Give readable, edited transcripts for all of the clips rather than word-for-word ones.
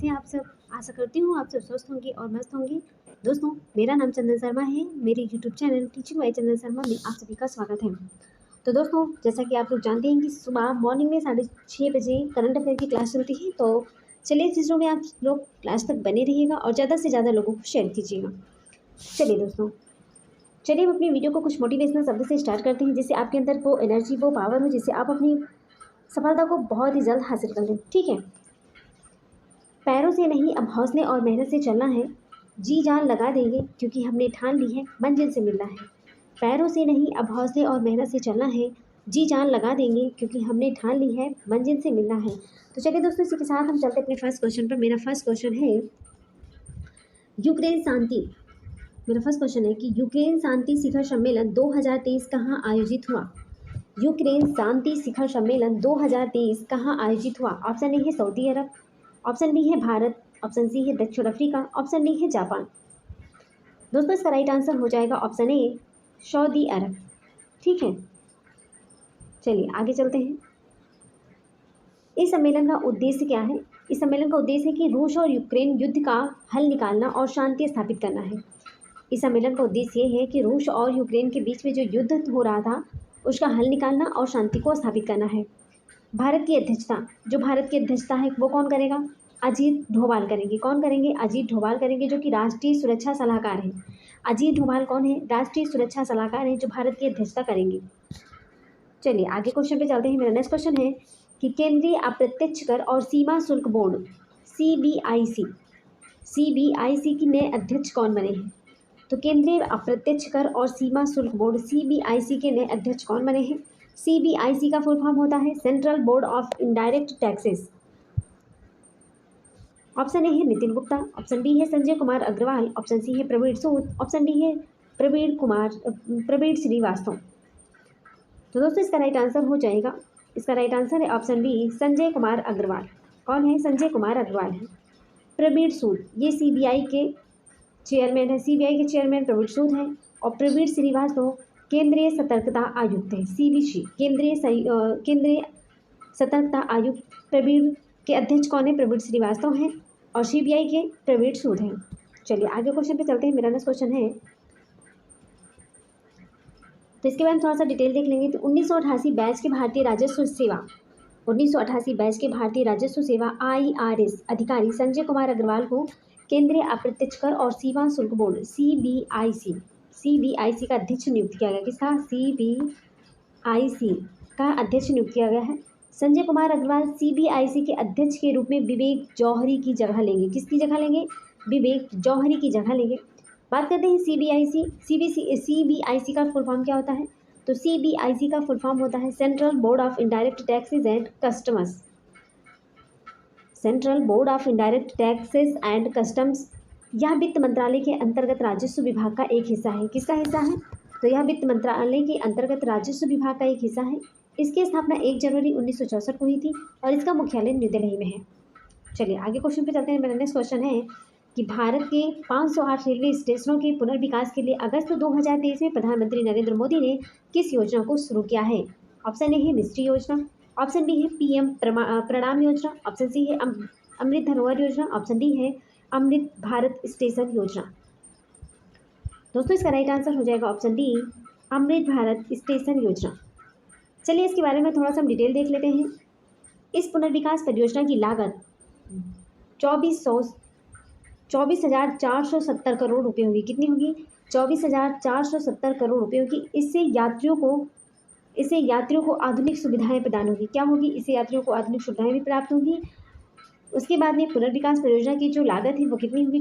कैसे हैं आप सब। आशा करती हूँ आप सब स्वस्थ होंगे और मस्त होंगे। दोस्तों, मेरा नाम चंदन शर्मा है। मेरे यूट्यूब चैनल टीचिंग बाय चंदन शर्मा में आप सभी का स्वागत है। तो दोस्तों, जैसा कि आप लोग जानते हैं कि सुबह मॉर्निंग में 6:30 बजे करंट अफेयर की क्लास चलती है। तो चलिए इस चीज़ों में आप लोग क्लास तक बने रहिएगा और ज़्यादा से ज़्यादा लोगों को शेयर कीजिएगा। चलिए दोस्तों, चलिए हम अपनी वीडियो को कुछ मोटिवेशनल शब्द से स्टार्ट करते हैं, जिससे आपके अंदर वो एनर्जी, वो पावर हो, जिससे आप अपनी सफलता को बहुत ही जल्द हासिल कर लें। ठीक है। पैरों से नहीं, अब हौसले और मेहनत से चलना है। जी जान लगा देंगे क्योंकि हमने ठान ली है मंजिल से मिलना है। पैरों से नहीं, अब हौसले और मेहनत से चलना है। जी जान लगा देंगे क्योंकि हमने ठान ली है मंजिल से मिलना है। तो चलिए दोस्तों, इसी के साथ हम चलते अपने फर्स्ट क्वेश्चन पर। मेरा फर्स्ट क्वेश्चन है यूक्रेन शांति। मेरा फर्स्ट क्वेश्चन है कि यूक्रेन शांति शिखर सम्मेलन 2023 कहाँ आयोजित हुआ। यूक्रेन शांति शिखर सम्मेलन 2023 कहाँ आयोजित हुआ। ऑप्शन ए है सऊदी अरब, ऑप्शन बी है भारत, ऑप्शन सी है दक्षिण अफ्रीका, ऑप्शन डी है जापान। दोस्तों, इसका राइट आंसर हो जाएगा ऑप्शन ए सऊदी अरब। ठीक है, चलिए आगे चलते हैं। इस सम्मेलन का उद्देश्य क्या है। इस सम्मेलन का उद्देश्य है कि रूस और यूक्रेन युद्ध का हल निकालना और शांति स्थापित करना है। इस सम्मेलन का उद्देश्य ये है कि रूस और यूक्रेन के बीच में जो युद्ध हो रहा था उसका हल निकालना और शांति को स्थापित करना है। भारत की अध्यक्षता है वो कौन करेगा। अजीत डोभाल करेंगे। कौन करेंगे? अजीत डोभाल करेंगे, जो कि राष्ट्रीय सुरक्षा सलाहकार हैं। अजीत डोभाल कौन है? राष्ट्रीय सुरक्षा सलाहकार हैं, जो भारत की अध्यक्षता करेंगे। चलिए आगे क्वेश्चन पे चलते हैं। मेरा नेक्स्ट क्वेश्चन है कि केंद्रीय अप्रत्यक्ष कर और सीमा शुल्क बोर्ड सीबीआईसी की नए अध्यक्ष कौन बने हैं। तो केंद्रीय अप्रत्यक्ष कर और सीमा शुल्क बोर्ड सीबीआईसी के नए अध्यक्ष कौन बने हैं। सीबीआईसी का फुल फॉर्म होता है central board of indirect taxes. Option A है नितिन गुप्ता, ऑप्शन बी है संजय कुमार अग्रवाल, ऑप्शन सी है प्रवीण सूद, ऑप्शन डी है प्रवीण श्रीवास्तव। तो दोस्तों, इसका राइट आंसर हो जाएगा, इसका राइट आंसर है ऑप्शन बी संजय कुमार अग्रवाल। कौन है? संजय कुमार अग्रवाल है। प्रवीण सूद ये सीबीआई के चेयरमैन है। सीबीआई के चेयरमैन प्रवीण सूद हैं और प्रवीण श्रीवास्तव केंद्रीय सतर्कता आयुक्त है। सीबीसी केंद्रीय सतर्कता आयुक्त प्रवीण के अध्यक्ष कौन है? प्रवीण श्रीवास्तव हैं और सीबीआई के प्रवीण सूद हैं। चलिए आगे क्वेश्चन पे चलते हैं। मेरा नेक्स्ट क्वेश्चन है, तो इसके बारे में थोड़ा सा डिटेल देख लेंगे। तो 1988 बैच के भारतीय राजस्व सेवा IRS अधिकारी संजय कुमार अग्रवाल को केंद्रीय अप्रत्यक्ष कर और सीमा शुल्क बोर्ड सीबीआईसी का अध्यक्ष नियुक्त किया गया। किसका? सीबीआईसी का अध्यक्ष नियुक्त किया गया है। संजय कुमार अग्रवाल सीबीआईसी के अध्यक्ष के रूप में विवेक जौहरी की जगह लेंगे। किसकी जगह लेंगे? विवेक जौहरी की जगह लेंगे। बात करते हैं सीबीआईसी का फुल फॉर्म क्या होता है। तो सीबीआईसी का फुल फॉर्म होता है central board of indirect taxes and customs. Central board of indirect taxes and customs यह वित्त मंत्रालय के अंतर्गत राजस्व विभाग का एक हिस्सा है। किसका हिस्सा है? तो यह वित्त मंत्रालय के अंतर्गत राजस्व विभाग का एक हिस्सा है। इसकी स्थापना 1 जनवरी 1964 को हुई थी और इसका मुख्यालय न्यू दिल्ली में है। चलिए आगे क्वेश्चन पे चलते हैं। मेरा नेक्स्ट क्वेश्चन है कि भारत के 508 रेलवे स्टेशनों के पुनर्विकास के लिए अगस्त 2023 में प्रधानमंत्री नरेंद्र मोदी ने किस योजना को शुरू किया है। ऑप्शन ए है मिस्ट्री योजना, ऑप्शन बी है PM प्रणाम योजना, ऑप्शन सी है अमृत धरोहर योजना, ऑप्शन डी है अमृत भारत स्टेशन योजना। दोस्तों, इसका राइट आंसर हो जाएगा option D Amrit Bharat station योजना। चलिए इसके बारे में थोड़ा सा हम डिटेल देख लेते हैं। इस पुनर्विकास परियोजना की लागत 24,470 करोड़ रुपये होगी। कितनी होगी? 24,470 करोड़ रुपये होगी। इससे यात्रियों को आधुनिक सुविधाएं प्रदान होगी। क्या होगी? इससे यात्रियों को आधुनिक सुविधाएं भी प्राप्त होंगी। उसके बाद में पुनर्विकास परियोजना की जो लागत है वो कितनी होगी?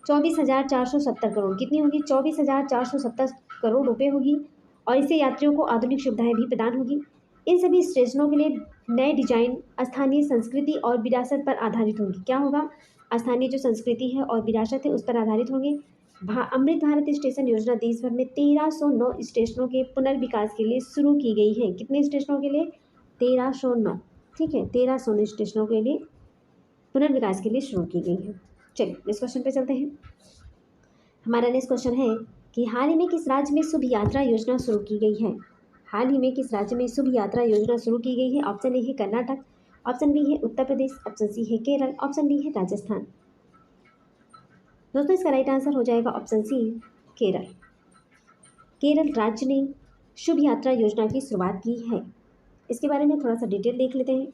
24,470 करोड़। कितनी होगी? 24,470 करोड़ रुपये होगी और इससे यात्रियों को आधुनिक सुविधाएं भी प्रदान होगी। इन सभी स्टेशनों के लिए नए डिजाइन स्थानीय संस्कृति और विरासत पर आधारित होंगी। क्या होगा? स्थानीय जो संस्कृति है और विरासत है उस पर आधारित होंगे। अमृत भारत स्टेशन योजना देश भर में 1309 स्टेशनों के पुनर्विकास के लिए शुरू की गई है। कितने स्टेशनों के लिए? 1309। ठीक है, 1309 स्टेशनों के लिए पुनर्विकास के लिए शुरू की गई है। चलिए नेक्स्ट क्वेश्चन पे चलते हैं। हमारा नेक्स्ट क्वेश्चन है कि हाल ही में किस राज्य में शुभ यात्रा योजना शुरू की गई है। हाल ही में किस राज्य में शुभ यात्रा योजना शुरू की गई है। ऑप्शन ए है कर्नाटक, ऑप्शन बी है उत्तर प्रदेश, ऑप्शन सी है केरल, ऑप्शन डी है राजस्थान। दोस्तों इसका राइट आंसर हो जाएगा ऑप्शन सी केरल। केरल राज्य ने शुभ यात्रा योजना की शुरुआत की है। इसके बारे में थोड़ा सा डिटेल देख लेते हैं।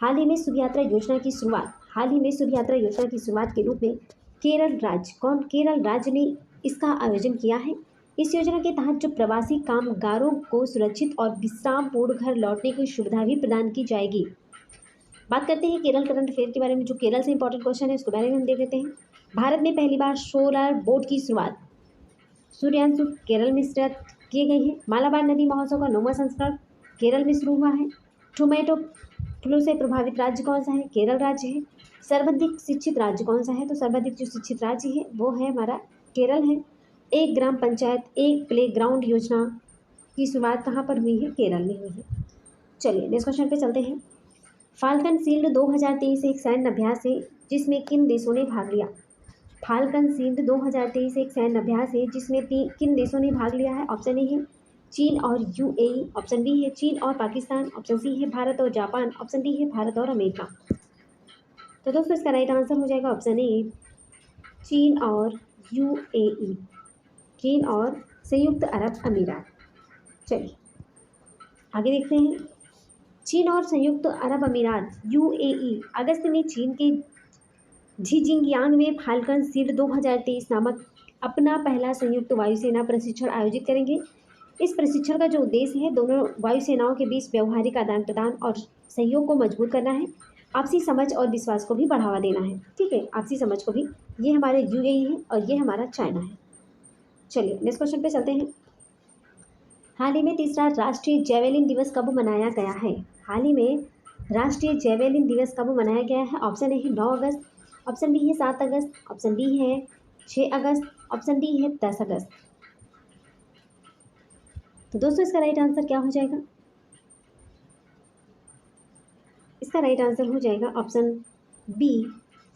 हाल ही में शुभ यात्रा योजना की शुरुआत के रूप में केरल राज्य ने इसका आयोजन किया है। इस योजना के तहत जो प्रवासी कामगारों को सुरक्षित और विश्रामपूर्ण घर लौटने की सुविधा भी प्रदान की जाएगी। बात करते हैं केरल करंट अफेयर के बारे में, जो केरल से इंपॉर्टेंट क्वेश्चन है उसके बारे में हम देख लेते हैं। भारत में पहली बार सोलर बोट की शुरुआत सूर्यांशु केरल में किए गए हैं। मालाबार नदी महोत्सव का 9वां संस्करण केरल में शुरू हुआ है। टोमेटो फ्लू से प्रभावित राज्य कौन सा है? केरल राज्य है। सर्वाधिक शिक्षित राज्य कौन सा है? तो सर्वाधिक जो शिक्षित राज्य है वो है हमारा केरल है। एक ग्राम पंचायत एक प्ले ग्राउंड योजना की शुरुआत कहाँ पर हुई है? केरल में हुई है। चलिए नेक्स्ट क्वेश्चन पे चलते हैं। फाल्कन शील्ड 2023 एक सैन्य अभ्यास है जिसमें किन देशों ने भाग लिया? फाल्कन शील्ड 2023 एक सैन्य अभ्यास है जिसमें किन देशों ने भाग लिया है? ऑप्शन ए है चीन और यूएई, ऑप्शन बी है चीन और पाकिस्तान, ऑप्शन सी है भारत और जापान, ऑप्शन डी है भारत और अमेरिका। तो दोस्तों इसका राइट आंसर हो जाएगा ऑप्शन ए चीन और यूएई, चीन और संयुक्त अरब अमीरात। चलिए आगे देखते हैं। चीन और संयुक्त अरब अमीरात यूएई अगस्त में चीन के झिंजियांग में फाल्कन शील्ड 2023 नामक अपना पहला संयुक्त वायुसेना प्रशिक्षण आयोजित करेंगे। इस प्रशिक्षण का जो उद्देश्य है दोनों वायुसेनाओं के बीच व्यवहारिक आदान प्रदान और सहयोग को मजबूत करना है, आपसी समझ और विश्वास को भी बढ़ावा देना है। ठीक है, आपसी समझ को भी। ये हमारे यूएई है और ये हमारा चाइना है। चलिए नेक्स्ट क्वेश्चन पे चलते हैं। हाल ही में तीसरा राष्ट्रीय जैवलिन दिवस कब मनाया गया है? हाल ही में राष्ट्रीय जैवलिन दिवस कब मनाया गया है? ऑप्शन ए है 9 अगस्त, ऑप्शन बी है 7 अगस्त, ऑप्शन बी है 6 अगस्त, ऑप्शन डी है 10 अगस्त। तो दोस्तों इसका राइट आंसर क्या हो जाएगा? इसका राइट आंसर हो जाएगा ऑप्शन बी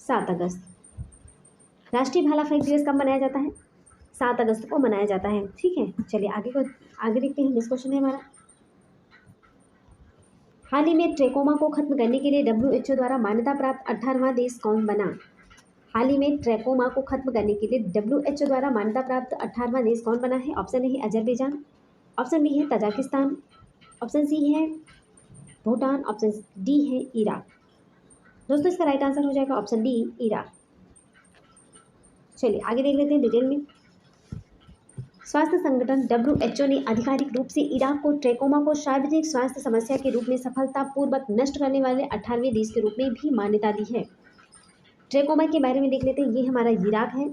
7 अगस्त। राष्ट्रीय भाला फेंक दिवस कब मनाया जाता है? 7 अगस्त को मनाया जाता है। ठीक है, चलिए आगे देखते हैं। नेक्स्ट क्वेश्चन है हमारा। हाल ही में ट्रैकोमा को खत्म करने के लिए WHO द्वारा मान्यता प्राप्त 18वां देश कौन बना? हाल ही में ट्रैकोमा को खत्म करने के लिए WHO द्वारा मान्यता प्राप्त 18वां देश कौन बना है? ऑप्शन ए है अजरबैजान, ऑप्शन बी है तजाकिस्तान, ऑप्शन सी है भूटान, ऑप्शन डी है इराक। दोस्तों इसका राइट आंसर हो जाएगा ऑप्शन डी इराक। चलिए आगे देख लेते हैं डिटेल में। स्वास्थ्य संगठन WHO ने आधिकारिक रूप से इराक को ट्रैकोमा को सार्वजनिक स्वास्थ्य समस्या के रूप में सफलतापूर्वक नष्ट करने वाले 18वें देश के रूप में भी मान्यता दी है। ट्रैकोमा के बारे में देख लेते हैं। ये हमारा इराक है।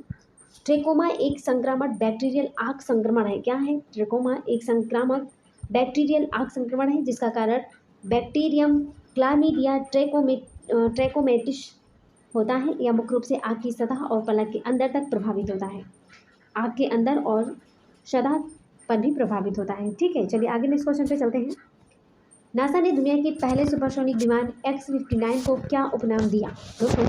ट्रैकोमा एक संक्रामक बैक्टीरियल आग संक्रमण है। क्या है? ट्रैकोमा एक संक्रामक बैक्टीरियल आग संक्रमण है जिसका कारण बैक्टीरियम क्लामीडिया ट्रैकोमेटिस होता है। यह मुख्य रूप से आग की सतह और पलक के अंदर तक प्रभावित होता है। आग के अंदर और सतह पर भी प्रभावित होता है। ठीक है, चलिए आगे नेक्स्ट क्वेश्चन पे चलते हैं। नासा ने दुनिया के पहले सुपरसोनिक विमान X-59 को क्या उपनाम दिया? दोस्तों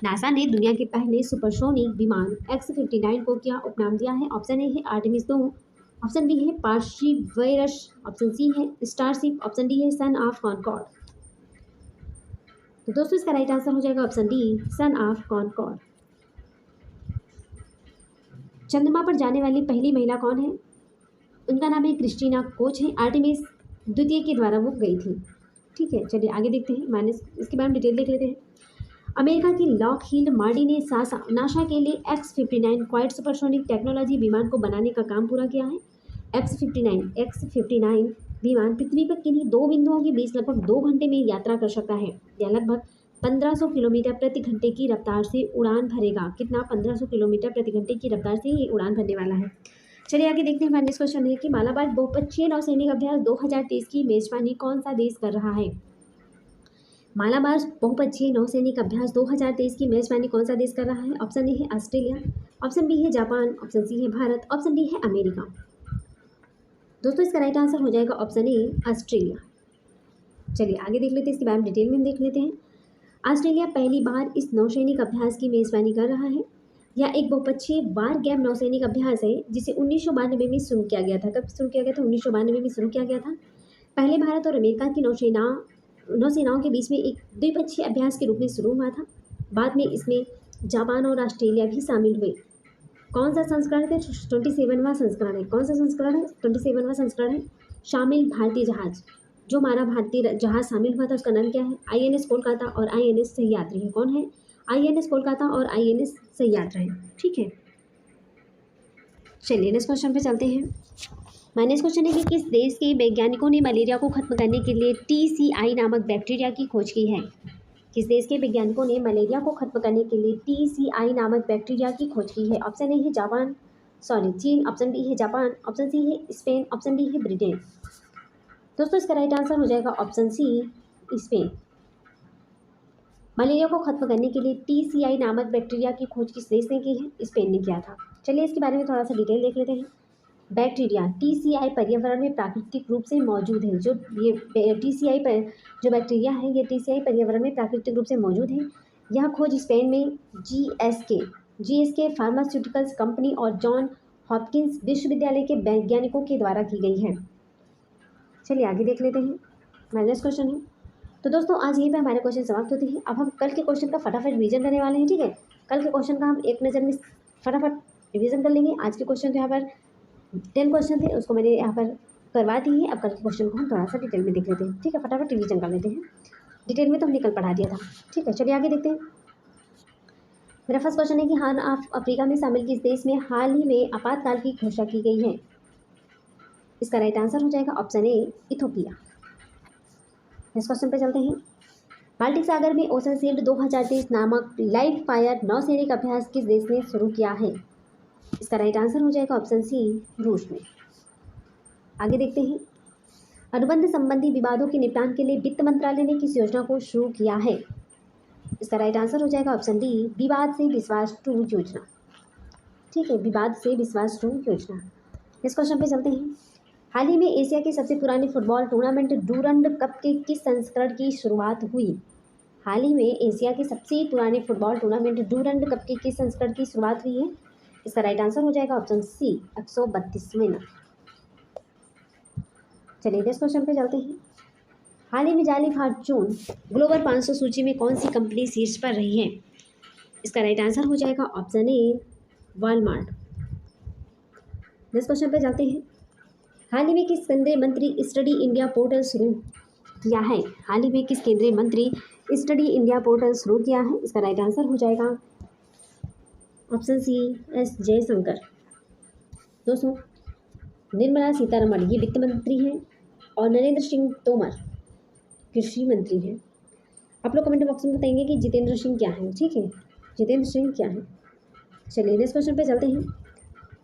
नासा ने दुनिया के पहले सुपरसोनिक विमान X-59 को क्या उपनाम दिया है? ऑप्शन ए है आर्टेमिस 2, ऑप्शन बी है पार्सिवरस, ऑप्शन सी है स्टारशिप, ऑप्शन डी है सन ऑफ कॉनकॉर्ड। तो दोस्तों इसका राइट आंसर हो जाएगा option D son of Concorde. चंद्रमा पर जाने वाली पहली महिला कौन है? उनका नाम है क्रिस्टीना कोच है। आर्टेमिस द्वितीय के द्वारा वो गई थी। ठीक है, चलिए आगे देखते हैं। इसके बारे में डिटेल देख लेते हैं। अमेरिका की लॉकहीड मार्टिन ने नासा के लिए X-59 क्वाड सुपरसोनिक टेक्नोलॉजी विमान को बनाने का काम पूरा किया है। X-59 विमान पृथ्वी पर किन्हीं दो बिंदुओं के बीच लगभग 2 घंटे में यात्रा कर सकता है। यह लगभग 1500 किलोमीटर प्रति घंटे की रफ्तार से उड़ान भरेगा। कितना? 1500 किलोमीटर प्रति घंटे की रफ्तार से ये उड़ान भरने वाला है। चलिए आगे देखते हैं। हमारा नेक्स्ट क्वेश्चन है कि मालाबार बहुपक्षीय नौसैनिक अभ्यास 2023 की मेजबानी कौन सा देश कर रहा है? मालाबार बहुपक्षीय नौसैनिक अभ्यास 2023 की मेजबानी कौन सा देश कर रहा है? ऑप्शन ए है ऑस्ट्रेलिया, ऑप्शन बी है जापान, ऑप्शन सी है भारत, ऑप्शन डी है अमेरिका। दोस्तों इसका राइट आंसर हो जाएगा ऑप्शन ए ऑस्ट्रेलिया। चलिए आगे देख लेते हैं। इसके बारे में डिटेल में हम देख लेते हैं। ऑस्ट्रेलिया पहली बार इस नौसैनिक अभ्यास की मेजबानी कर रहा है। यह एक बहुपक्षीय वार गैप नौसैनिक अभ्यास है जिसे 1992 में शुरू किया गया था। कब शुरू किया गया था? 1992 में शुरू किया गया था। पहले भारत और अमेरिका की नौसेना नौसेनाओं के बीच में एक द्विपक्षीय अभ्यास के रूप में शुरू हुआ था। बाद में इसमें जापान और ऑस्ट्रेलिया भी शामिल हुए। कौन सा संस्करण है? 27वां संस्करण है। कौन सा संस्करण है? 27वां संस्करण है। शामिल भारतीय जहाज, जो हमारा भारतीय जहाज शामिल हुआ था उसका नाम क्या है? INS कोलकाता और INS सह्याद्री है। कौन है? INS कोलकाता और INS सह्याद्री है। ठीक है, चलिए नेक्स्ट क्वेश्चन पे चलते हैं। माय नेक्स्ट क्वेश्चन है कि किस देश के वैज्ञानिकों ने मलेरिया को खत्म करने के लिए TCI नामक बैक्टीरिया की खोज की है? किस देश के वैज्ञानिकों ने मलेरिया को खत्म करने के लिए TCI नामक बैक्टीरिया की खोज की है? ऑप्शन ए है जापान, सॉरी चीन, ऑप्शन बी है जापान, ऑप्शन सी है स्पेन, ऑप्शन डी है ब्रिटेन। दोस्तों इसका राइट आंसर हो जाएगा ऑप्शन सी, स्पेन। मलेरिया को खत्म करने के लिए TCI नामक बैक्टीरिया की खोज किस देश ने की है? स्पेन ने किया था। चलिए इसके बारे में थोड़ा सा डिटेल देख लेते हैं। बैक्टीरिया TCI पर्यावरण में प्राकृतिक रूप से मौजूद है। जो ये TCI पर जो बैक्टीरिया है ये TCI पर्यावरण में प्राकृतिक रूप से मौजूद है। यह खोज स्पेन में GSK फार्मास्यूटिकल्स कंपनी और जॉन हॉपकिंस विश्वविद्यालय के वैज्ञानिकों के द्वारा की गई है। चलिए आगे देख लेते हैं। हमारा नेक्स्ट क्वेश्चन है। तो दोस्तों आज यहीं पे हमारे क्वेश्चन समाप्त होते हैं। अब हम कल के क्वेश्चन का फटाफट रिवीजन करने वाले हैं। ठीक है, कल के क्वेश्चन का हम एक नज़र में फटाफट रिवीजन कर लेंगे। आज के क्वेश्चन तो यहाँ पर 10 क्वेश्चन थे, उसको मैंने यहाँ पर करवा दी है। अब कल के क्वेश्चन को हम थोड़ा सा डिटेल में देख लेते हैं। ठीक है, फटाफट रिवीजन कर लेते हैं। डिटेल में तो हमने कल पढ़ा दिया था। ठीक है, चलिए आगे देखते हैं। मेरा फर्स्ट क्वेश्चन है कि हाल अफ्रीका में शामिल किस देश में हाल ही में आपातकाल की घोषणा की गई है? इसका राइट आंसर हो जाएगा option A, Ethiopia. Next question पे चलते हैं। बाल्टिक सागर में ओशन शील्ड 2023 नामक लाइव फायर नौसैनिक अभ्यास किस देश ने शुरू किया है? इसका राइट आंसर हो जाएगा ऑप्शन सी, रूस में। आगे देखते हैं। अनुबंध संबंधी विवादों के निपटान के लिए वित्त मंत्रालय ने किस योजना को शुरू किया है? इसका राइट आंसर हो जाएगा ऑप्शन डी, विवाद से विश्वास 2 योजना। ठीक है, विवाद से विश्वास 2 योजना। इस क्वेश्चन पे चलते हैं। हाल ही में एशिया के सबसे पुराने फुटबॉल टूर्नामेंट डूरंड कप के किस संस्करण की शुरुआत हुई? हाल ही में एशिया के सबसे पुराने फुटबॉल टूर्नामेंट डूरंड कप के किस संस्करण की शुरुआत हुई है? इसका राइट आंसर हो जाएगा ऑप्शन सी, 132वें। चलिए नेक्स्ट क्वेश्चन पे चलते हैं। हाल ही में जाली फॉर्च्यून ग्लोबल 500 सूची में कौन सी कंपनी शीर्ष पर रही है? इसका राइट आंसर हो जाएगा option A, Walmart. Next question पे जाते हैं। हाल ही में किस केंद्रीय मंत्री स्टडी इंडिया पोर्टल शुरू किया है? हाल ही में किस केंद्रीय मंत्री स्टडी इंडिया पोर्टल शुरू किया है? इसका राइट आंसर हो जाएगा ऑप्शन सी, एस जयशंकर। दोस्तों निर्मला सीतारमण ये वित्त मंत्री हैं और नरेंद्र सिंह तोमर कृषि मंत्री हैं। आप लोग कमेंट बॉक्स में बताएंगे कि जितेंद्र सिंह क्या है। ठीक है, जितेंद्र सिंह क्या है। चलिए नेक्स्ट क्वेश्चन पे चलते हैं।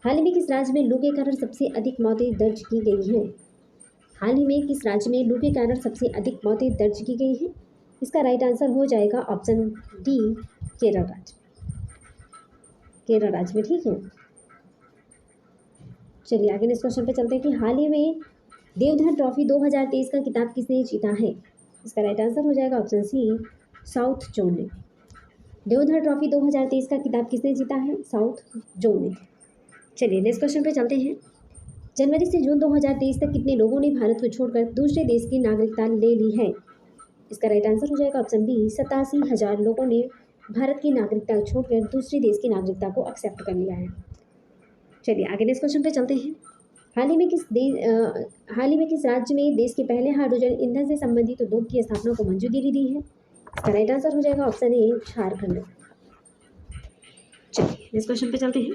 हाल ही में किस राज्य में लू के कारण सबसे अधिक मौतें दर्ज की गई हैं? हाल ही में किस राज्य में लू के कारण सबसे अधिक मौतें दर्ज की गई हैं? इसका राइट आंसर हो जाएगा ऑप्शन डी, केरल राज्य। केरल राज्य में। ठीक है, चलिए आगे नेक्स्ट क्वेश्चन पे चलते हैं कि हाल ही में देवधर ट्रॉफी 2023 का खिताब किसने जीता है? इसका राइट आंसर हो जाएगा ऑप्शन सी, साउथ जोन ने। देवधर ट्रॉफी 2023 का खिताब किसने जीता है? साउथ जोन ने। चलिए नेक्स्ट क्वेश्चन पे चलते हैं। जनवरी से जून 2023 तक कितने लोगों ने भारत को छोड़कर दूसरे देश की नागरिकता ले ली है? इसका राइट आंसर हो जाएगा ऑप्शन बी, 87,000 लोगों ने भारत की नागरिकता छोड़कर दूसरे देश की नागरिकता को एक्सेप्ट कर लिया है। चलिए आगे नेक्स्ट क्वेश्चन पे चलते हैं। हाल ही में किस राज्य में देश के पहले हाइड्रोजन ईंधन से संबंधित उद्योग की स्थापना को मंजूरी दी है? इसका राइट आंसर हो जाएगा ऑप्शन ए, झारखंड। चलिए नेक्स्ट क्वेश्चन पे चलते हैं।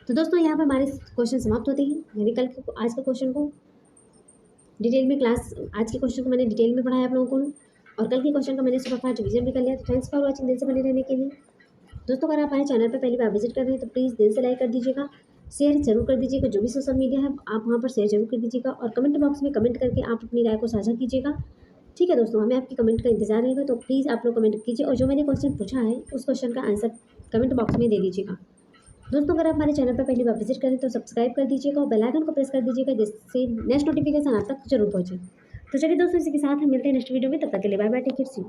तो दोस्तों यहाँ पर हमारे क्वेश्चन समाप्त होते हैं। मैंने आज के क्वेश्चन को डिटेल में आज के क्वेश्चन को मैंने डिटेल में पढ़ाया आप लोगों को, और कल के क्वेश्चन का मैंने सुबह रिवीजन भी कर लिया। तो थैंक्स फॉर वॉचिंग, दिल से बने रहने के लिए। दोस्तों अगर आप हमारे चैनल पर पहली बार विजिट कर रहे हैं तो प्लीज़ दिल से लाइक कर दीजिएगा, शेयर जरूर कर दीजिएगा। जो भी सोशल मीडिया है आप वहाँ पर शेयर जरूर कर दीजिएगा, और कमेंट बॉक्स में कमेंट करके आप अपनी राय को साझा कीजिएगा। ठीक है दोस्तों, हमें आपकी कमेंट का इंतजार रहेगा, तो प्लीज़ आप लोग कमेंट कीजिए, और जो मैंने क्वेश्चन पूछा है उस क्वेश्चन का आंसर कमेंट बॉक्स में दे दीजिएगा। दोस्तों अगर आप हमारे चैनल पर पहली बार विजिट करें तो सब्सक्राइब कर दीजिएगा और बेल आइकन को प्रेस कर दीजिएगा, जिससे नेक्स्ट नोटिफिकेशन आप तक जरूर पहुँचे। तो चलिए दोस्तों, इसी के साथ हम मिलते हैं नेक्स्ट वीडियो में। तब तक के लिए bye bye, take care, see you.